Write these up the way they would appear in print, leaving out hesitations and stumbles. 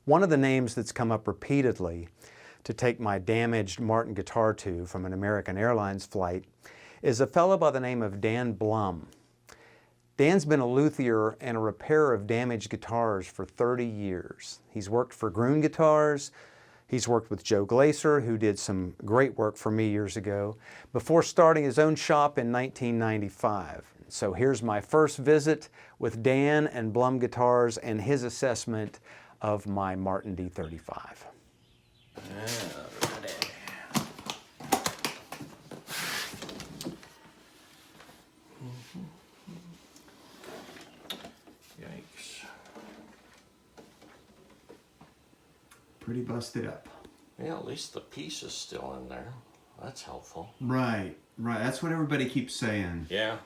One of the names that's come up repeatedly to take my damaged Martin guitar to from an American Airlines flight is a fellow by the name of Dan Blum. Dan's been a luthier and a repairer of damaged guitars for 30 years. He's worked for Blum Guitars. He's worked with Joe Glaser, who did some great work for me years ago, before starting his own shop in 1995. So here's my first visit with Dan and Blum Guitars and his assessment of my Martin D35. Yikes. Pretty busted up. Yeah, at least the piece is still in there. That's helpful. Right. That's what everybody keeps saying. Yeah.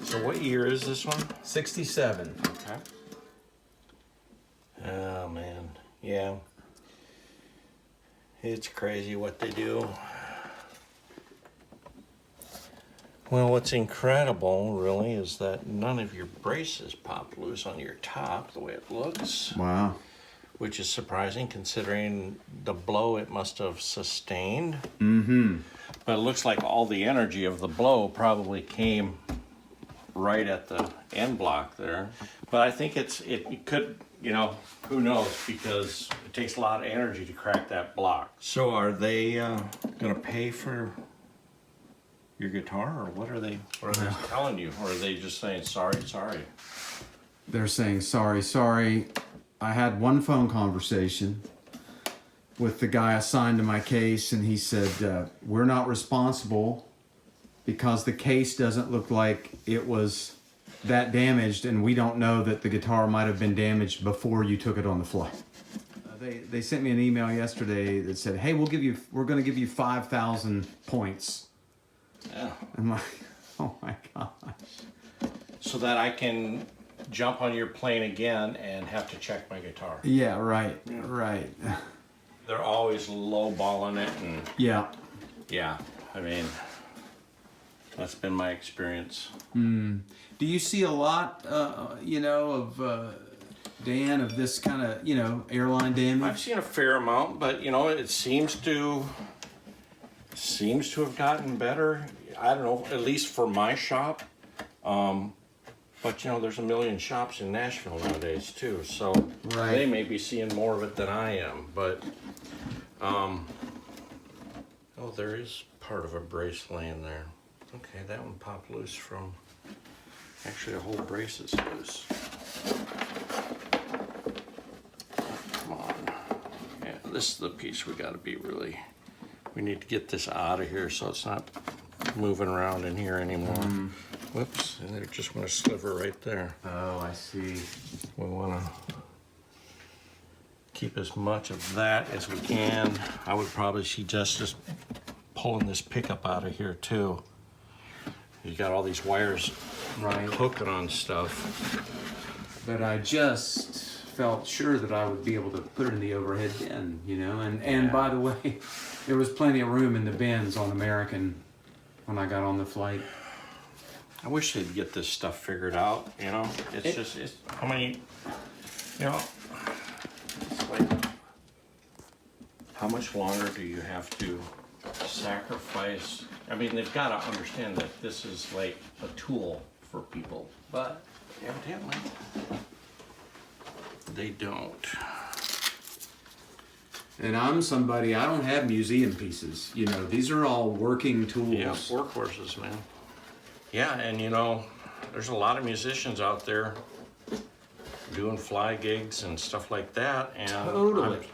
So what year is this one? 67. Okay. Oh, man. Yeah. It's crazy what they do. Well, what's incredible, really, is that none of your braces popped loose on your top the way it looks. Wow. Which is surprising considering the blow it must have sustained. Mm-hmm. But it looks like all the energy of the blow probably came right at the end block there. But I think it could, you know, who knows, because it takes a lot of energy to crack that block. So are they gonna pay for your guitar, or what are they telling you? Or are they just saying sorry? They're saying sorry. I had one phone conversation with the guy assigned to my case, and he said, we're not responsible because the case doesn't look like it was that damaged, and we don't know that the guitar might have been damaged before you took it on the flight. They sent me an email yesterday that said, hey, we're going to give you 5,000 points. Yeah. I'm like, oh my gosh. So that I can jump on your plane again and have to check my guitar. Yeah, right. They're always lowballing it, and yeah, I mean, that's been my experience. Do you see a lot, of Dan, of this kind of, airline damage? I've seen a fair amount, but it seems to have gotten better. I don't know, at least for my shop. But there's a million shops in Nashville nowadays too, so They may be seeing more of it than I am. But there is part of a brace laying there. Okay, that one popped loose from. Actually, a whole brace is loose. Come on. Yeah, this is the piece we got to be really. We need to get this out of here so it's not moving around in here anymore. Whoops, and they just want to sliver right there. Oh, I see. We want to keep as much of that as we can. I would probably suggest just pulling this pickup out of here too. You got all these wires hooking on stuff. But I just felt sure that I would be able to put it in the overhead bin, and by the way, there was plenty of room in the bins on American when I got on the flight. I wish they'd get this stuff figured out, It's how many, it's like, how much longer do you have to sacrifice? I mean, they've got to understand that this is like a tool for people, but evidently they don't. And I'm somebody, I don't have museum pieces. These are all working tools. Yeah, workhorses, man. Yeah, and there's a lot of musicians out there doing fly gigs and stuff like that. And totally.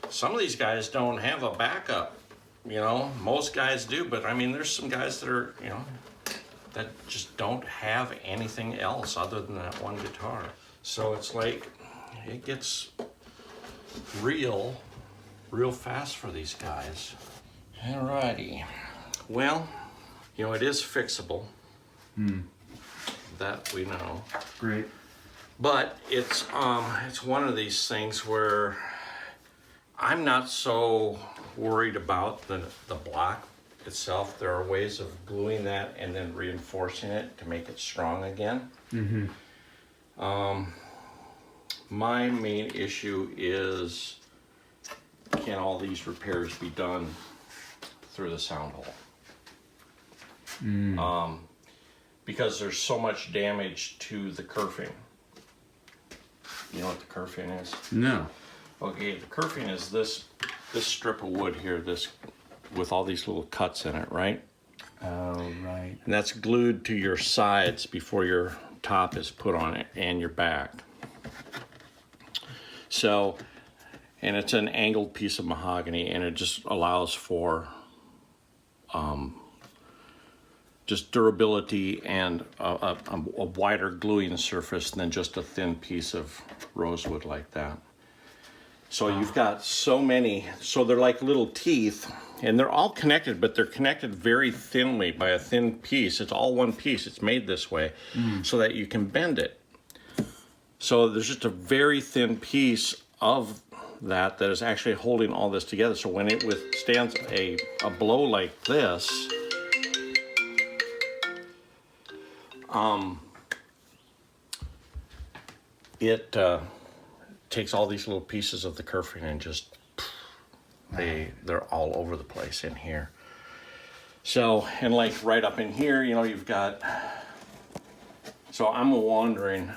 Some of these guys don't have a backup. Most guys do, but I mean, there's some guys that are, that just don't have anything else other than that one guitar. So it's like, it gets real fast for these guys. Alrighty. Well, it is fixable. That we know. Great. But it's one of these things where I'm not so worried about the block itself. There are ways of gluing that and then reinforcing it to make it strong again. my main issue is, can all these repairs be done through the sound hole? Because there's so much damage to the kerfing. You know what the kerfing is? No. Okay, the kerfing is this strip of wood here, this with all these little cuts in it, right? Oh, right. And that's glued to your sides before your top is put on it, and your back. So, and it's an angled piece of mahogany, and it just allows for just durability and a wider gluing surface than just a thin piece of rosewood like that. So you've got so many, so they're like little teeth, and they're all connected, but they're connected very thinly by a thin piece. It's all one piece. It's made this way so that you can bend it. So there's just a very thin piece of that is actually holding all this together. So when it withstands a blow like this, it takes all these little pieces of the kerfing and just they're all over the place in here. So, and like right up in here, you know, you've got, so I'm wondering,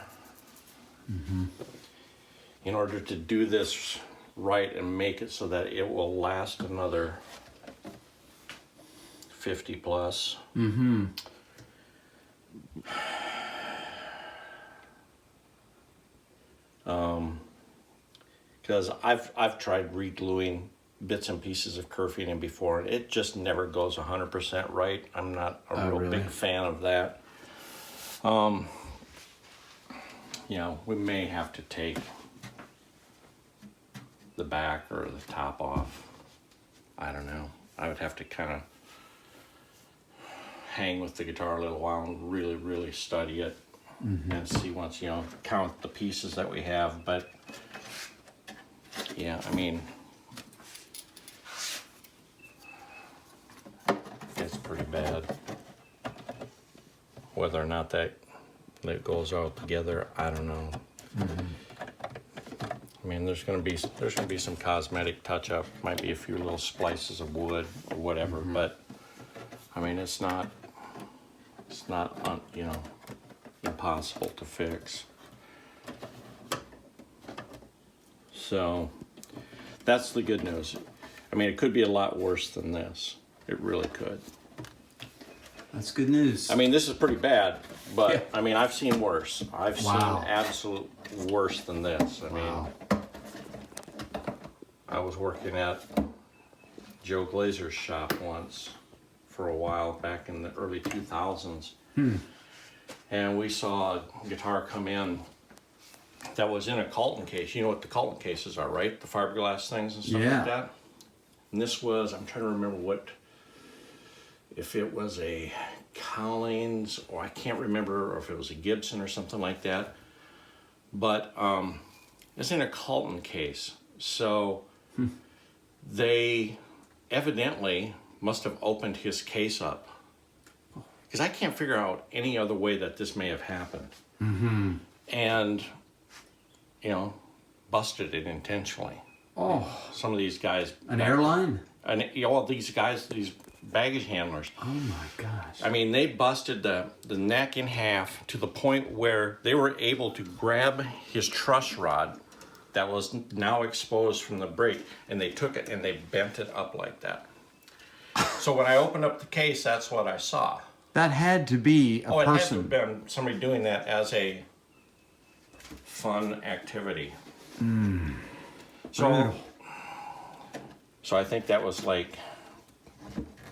in order to do this right and make it so that it will last another 50 plus. Because I've tried re-gluing bits and pieces of kerfing in before, and it just never goes 100% right. I'm not a real big fan of that. You know, we may have to take the back or the top off. I don't know. I would have to kind of hang with the guitar a little while and really, really study it and see once, you know, count the pieces that we have. But yeah, I mean, it's pretty bad. Whether or not that goes all together, I don't know. I mean, there's gonna be some cosmetic touch up, might be a few little splices of wood or whatever, but I mean, it's not you know, impossible to fix. So that's the good news. I mean, it could be a lot worse than this. It really could. That's good news. I mean, this is pretty bad, but I mean, I've seen worse. I've seen Wow. absolute worse than this. I mean, I was working at Joe Glazer's shop once for a while back in the early 2000s. And we saw a guitar come in that was in a Colton case. You know what the Colton cases are, right? The fiberglass things and stuff like that. And this was, I'm trying to remember if it was a Collins, or I can't remember, or if it was a Gibson or something like that. But it's in a Colton case. So they evidently must have opened his case up, because I can't figure out any other way that this may have happened. And, you know, busted it intentionally. Some of these guys. An airline? And all these guys, these baggage handlers. Oh my gosh. I mean, they busted the neck in half to the point where they were able to grab his truss rod that was now exposed from the brake, and they took it and they bent it up like that. So when I opened up the case, that's what I saw. That had to be a It had to person. have been somebody doing that as a fun activity. So I think that was like,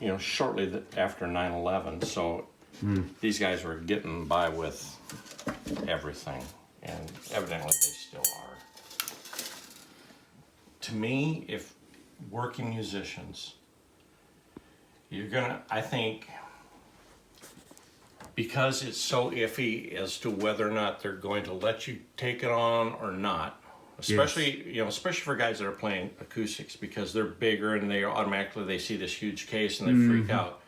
you know, shortly after 9/11. So these guys were getting by with everything, and evidently they still are. To me, if working musicians, I think, because it's so iffy as to whether or not they're going to let you take it on or not, especially especially for guys that are playing acoustics, because they're bigger and they see this huge case and they freak out.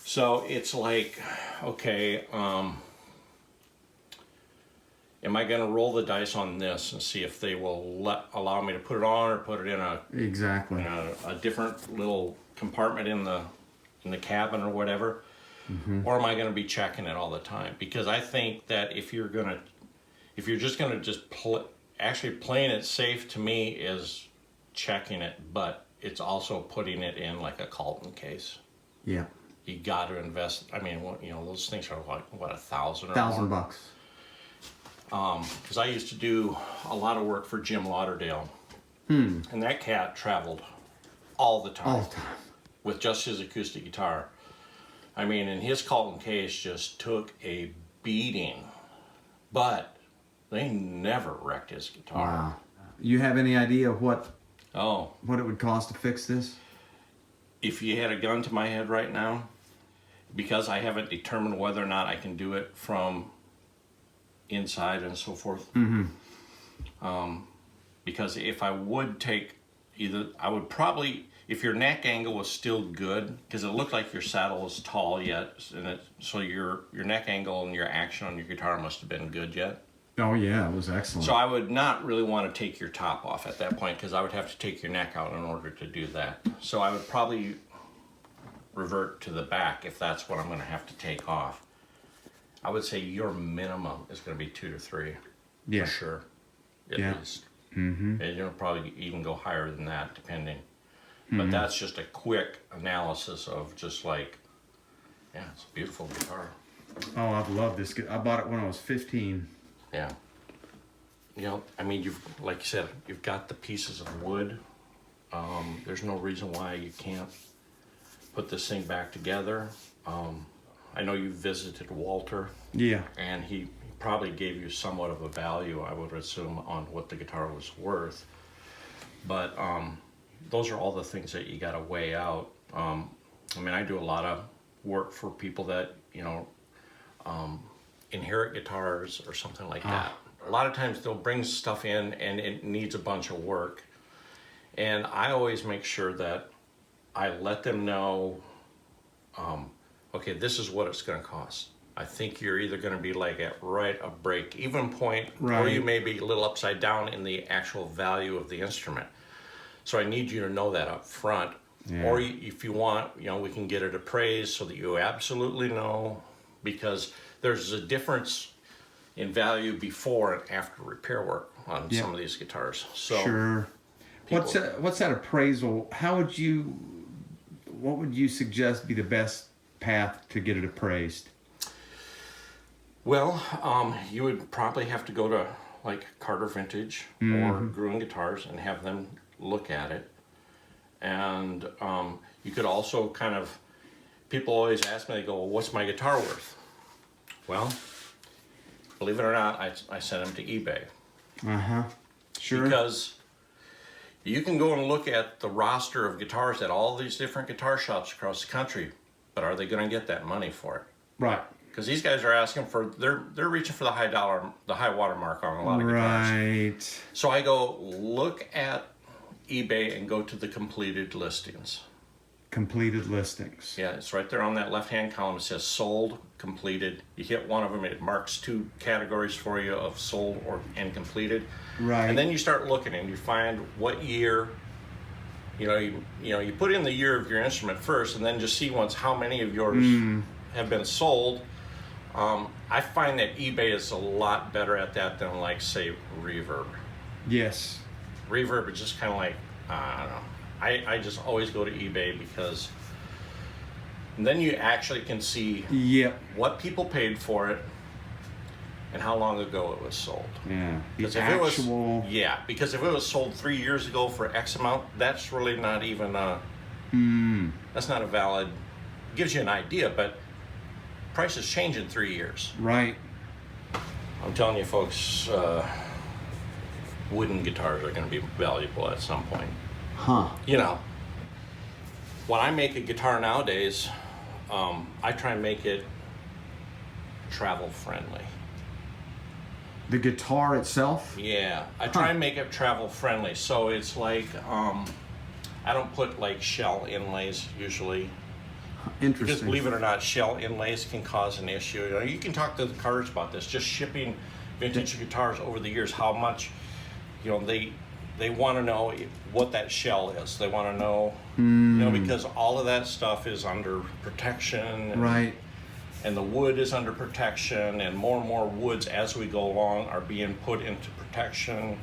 So it's like, okay, am I going to roll the dice on this and see if they will allow me to put it on or put it in Exactly. a different little compartment in the cabin or whatever, or am I going to be checking it all the time? Because I think that if you're just going to actually playing it safe, to me, is checking it, but it's also putting it in like a Colton case. Yeah. You got to invest. I mean, those things are like what, $1,000 or $1,000 more? bucks. Because I used to do a lot of work for Jim Lauderdale, and that cat traveled all the time. All the time. With just his acoustic guitar. I mean, and his Colton case just took a beating, but they never wrecked his guitar. Wow. You have any idea what Oh, it would cost to fix this? if you had a gun to my head right now, because I haven't determined whether or not I can do it from inside and so forth. Because if I would take I would probably, if your neck angle was still good, because it looked like your saddle was tall yet, and so your neck angle and your action on your guitar must have been good yet. Oh yeah, it was excellent. So I would not really want to take your top off at that point, because I would have to take your neck out in order to do that. So I would probably revert to the back if that's what I'm going to have to take off. I would say your minimum is going to be 2 to 3, Yeah. for sure, at Yeah. least. And you'll probably even go higher than that, depending. But that's just a quick analysis of just like, yeah, it's a beautiful guitar. Oh, I've loved this. I bought it when I was 15. Yeah. I mean, like you said, you've got the pieces of wood. There's no reason why you can't put this thing back together. I know you visited Walter, Yeah. and he probably gave you somewhat of a value, I would assume, on what the guitar was worth. But those are all the things that you got to weigh out. I mean, I do a lot of work for people that, inherit guitars or something like that. A lot of times they'll bring stuff in and it needs a bunch of work. And I always make sure that I let them know, okay, this is what it's going to cost. I think you're either going to be like at a break-even point, or Right. you may be a little upside down in the actual value of the instrument. So I need you to know that up front. Yeah. Or if you want, we can get it appraised so that you absolutely know, because there's a difference in value before and after repair work on Yeah. some of these guitars. So Sure. What's that appraisal? What would you suggest be the best path to get it appraised? Well, you would probably have to go to like Carter Vintage or Blum Guitars and have them look at it. And you could also people always ask me, they go, well, what's my guitar worth? Well, believe it or not, I sent them to eBay. Sure. Because you can go and look at the roster of guitars at all these different guitar shops across the country, but are they going to get that money for it? Right. Because these guys are asking they're reaching for the high water mark on a lot of guitars. Right. So I go look at eBay and go to the completed listings. Completed listings. Yeah, it's right there on that left-hand column. It says sold, completed. You hit one of them, it marks 2 categories for you of sold and completed. Right. And then you start looking and you find what year. You put in the year of your instrument first, and then just see how many of yours have been sold. I find that eBay is a lot better at that than, like, say, Reverb. Yes. Reverb is just kind of like, I don't know. I just always go to eBay, because then you actually can see Yep. what people paid for it and how long ago it was sold. Yeah. The Because if it was sold 3 years ago for X amount, that's really not even that's not a valid, gives you an idea, but prices change in 3 years. Right. I'm telling you, folks, wooden guitars are going to be valuable at some point. Huh. When I make a guitar nowadays, I try and make it travel friendly. The guitar itself? Yeah, I try and make it travel friendly. So it's like, I don't put like shell inlays usually. Interesting. Because believe it or not, shell inlays can cause an issue. You can talk to the cars about this. Just shipping vintage guitars over the years, how much, you know, they want to know what that shell is. They want to know, you know, because all of that stuff is under protection. And, Right. and the wood is under protection, and more woods as we go along are being put into protection.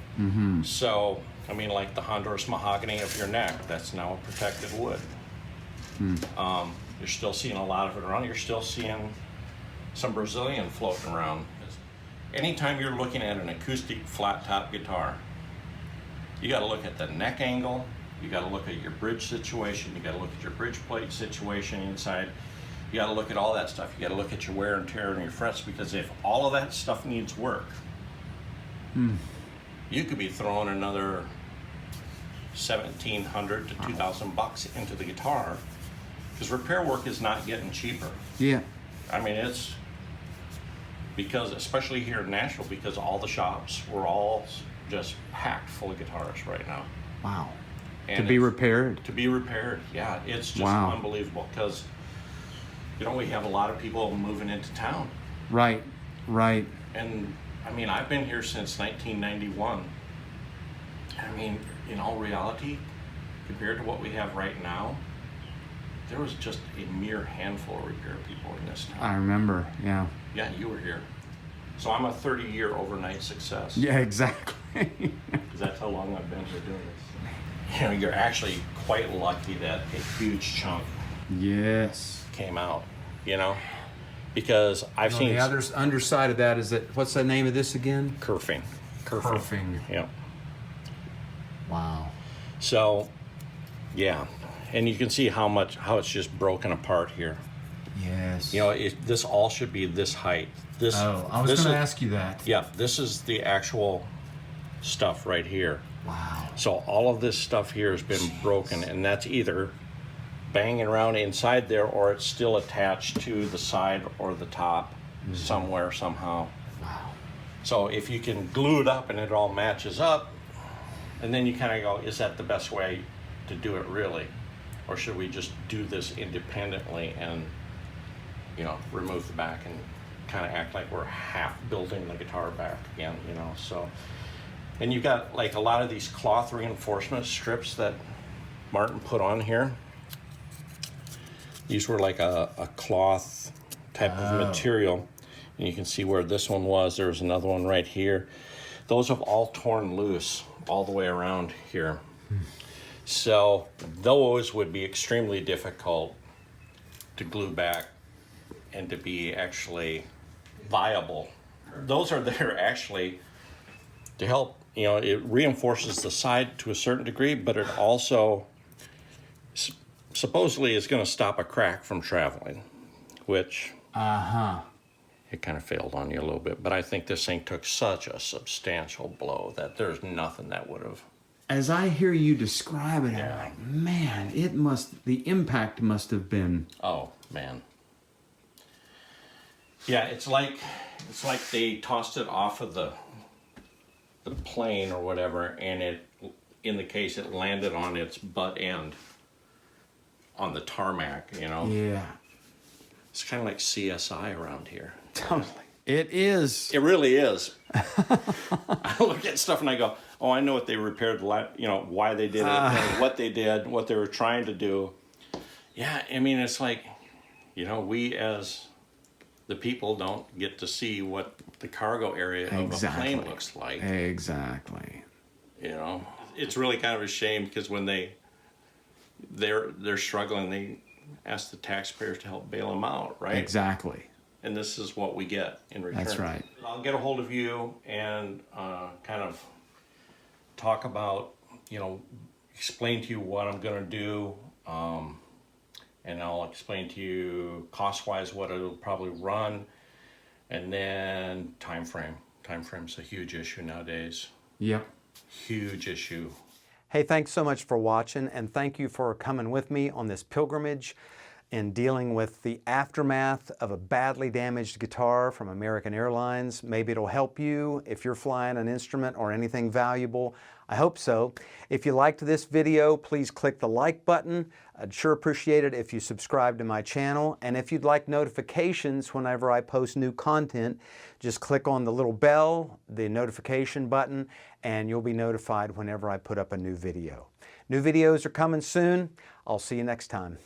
So, I mean, like the Honduras mahogany of your neck, that's now a protected wood. You're still seeing a lot of it around. You're still seeing some Brazilian floating around. Anytime you're looking at an acoustic flat top guitar, you got to look at the neck angle, you got to look at your bridge situation, you got to look at your bridge plate situation inside, you got to look at all that stuff. You got to look at your wear and tear and your frets, because if all of that stuff needs work, you could be throwing another $1,700 to $2,000 into the guitar, because repair work is not getting cheaper. Yeah. I mean, it's because, especially here in Nashville, because all the shops were all just packed full of guitars right now. Wow. And To be it's- repaired. To be repaired, yeah. It's just Wow. unbelievable, because, you know, we have a lot of people moving into town. Right. Right. And, I mean, I've been here since 1991. I mean, in all reality, compared to what we have right now, there was just a mere handful of repair people in this town. I remember. Yeah. Yeah, you were here. So I'm a 30-year overnight success. Yeah, exactly. Because that's how long I've been here doing this. You know, you're actually quite lucky that a huge chunk Yes. came out, you know? Because I've On seen the other underside of that is that, what's the name of this again? kerfing. Kerfing. Yeah. Wow. So, yeah. And you can see how it's just broken apart here. Yes. You know, this all should be this height. This. Oh, I was this going to is- ask you that. Yeah, this is the actual stuff right here. Wow. So all of this stuff here has been broken, and that's either banging around inside there, or it's still attached to the side or the top somewhere, somehow. Wow. So if you can glue it up and it all matches up, and then you kind of go, is that the best way to do it really? Or should we just do this independently and, you know, remove the back and kind of act like we're half building the guitar back again, you know? So, and you've got like a lot of these cloth reinforcement strips that Martin put on here. These were like a cloth type of material. And you can see where this one was. There's another one right here. Those have all torn loose all the way around here. So those would be extremely difficult to glue back and to be actually viable. Those are there actually to help, you know, it reinforces the side to a certain degree, but it also supposedly is going to stop a crack from traveling, which it kind of failed on you a little bit. But I think this thing took such a substantial blow that there's nothing that would have. As I hear you describe it, Yeah. I'm like, man, the impact must have been. Oh man. Yeah, it's like they tossed it off of the plane or whatever, and it, in the case, it landed on its butt end on the tarmac, you know? Yeah. It's kind of like CSI around here. Totally. It is. It really is. I look at stuff and I go, oh, I know what they repaired, you know, why they did it, and what they did, what they were trying to do. Yeah, I mean, it's like, you know, we as the people don't get to see what the cargo area of a plane looks like. Exactly. You know, it's really kind of a shame, because when they're struggling, they ask the taxpayers to help bail them out, right? Exactly. And this is what we get in return. That's right. I'll get a hold of you and kind of talk about, you know, explain to you what I'm going to do. And I'll explain to you cost-wise what it'll probably run. And then time frame. Time frame's a huge issue nowadays. Yep. Huge issue. Hey, thanks so much for watching, and thank you for coming with me on this pilgrimage. in dealing with the aftermath of a badly damaged guitar from American Airlines. Maybe it'll help you if you're flying an instrument or anything valuable. I hope so. If you liked this video, please click the like button. I'd sure appreciate it if you subscribe to my channel. And if you'd like notifications whenever I post new content, just click on the little bell, the notification button, and you'll be notified whenever I put up a new video. New videos are coming soon. I'll see you next time.